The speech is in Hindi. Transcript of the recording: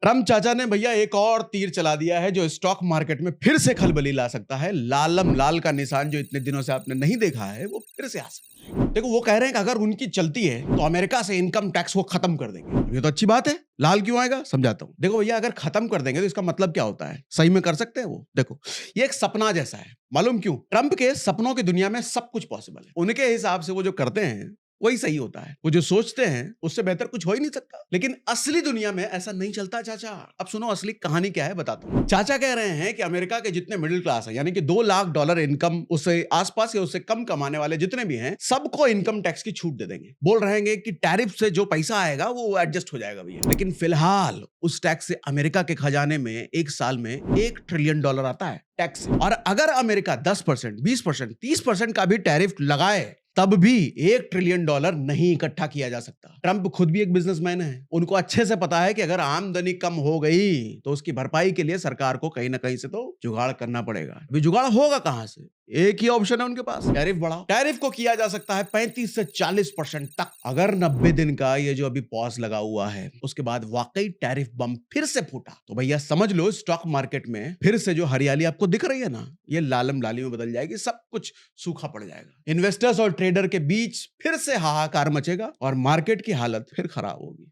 ट्रम्प चाचा ने भैया एक और तीर चला दिया है जो स्टॉक मार्केट में फिर से खलबली ला सकता है। लालम लाल का निशान जो इतने दिनों से आपने नहीं देखा है वो फिर से आ सकता है। देखो वो कह रहे हैं कि अगर उनकी चलती है तो अमेरिका से इनकम टैक्स वो खत्म कर देंगे। ये तो अच्छी बात है। लाल क्यों आएगा समझाता हूं। देखो भैया अगर खत्म कर देंगे तो इसका मतलब क्या होता है? सही में कर सकते हैं वो? देखो ये एक सपना जैसा है। मालूम क्यों? ट्रम्प के सपनों की दुनिया में सब कुछ पॉसिबल है। उनके हिसाब से वो जो करते हैं वही सही होता है। वो जो सोचते हैं उससे बेहतर कुछ हो ही नहीं सकता। लेकिन असली दुनिया में ऐसा नहीं चलता चाचा। अब सुनो असली कहानी क्या है बताता हूं। चाचा कह रहे हैं कि अमेरिका के जितने मिडिल क्लास है यानी कि 2 लाख डॉलर इनकम उससे आसपास या उससे कम कमाने वाले जितने भी हैं सबको इनकम टैक्स की छूट दे देंगे। बोल रहे हैं कि टैरिफ से जो पैसा आएगा वो एडजस्ट हो जाएगा भैया। लेकिन फिलहाल उस टैक्स से अमेरिका के खजाने में एक साल में $1 ट्रिलियन आता है टैक्स। और अगर अमेरिका 10%, 20%, 30% का भी टैरिफ लगाए तब भी $1 ट्रिलियन नहीं इकट्ठा किया जा सकता। ट्रंप खुद भी एक बिजनेसमैन है। उनको अच्छे से पता है कि अगर आमदनी कम हो गई तो उसकी भरपाई के लिए सरकार को कहीं ना कहीं से तो जुगाड़ करना पड़ेगा। अभी जुगाड़ होगा कहां से? एक ही ऑप्शन है उनके पास, टैरिफ बढ़ाओ। टैरिफ को किया जा सकता है 35 से 40% तक। अगर 90 दिन का ये जो अभी पॉज लगा हुआ है उसके बाद वाकई टैरिफ बम फिर से फूटा तो भैया समझ लो स्टॉक मार्केट में फिर से जो हरियाली आपको दिख रही है ना ये लालम लाली में बदल जाएगी। सब कुछ सूखा पड़ जाएगा। इन्वेस्टर्स और ट्रेडर के बीच फिर से हाहाकार मचेगा और मार्केट की हालत फिर खराब होगी।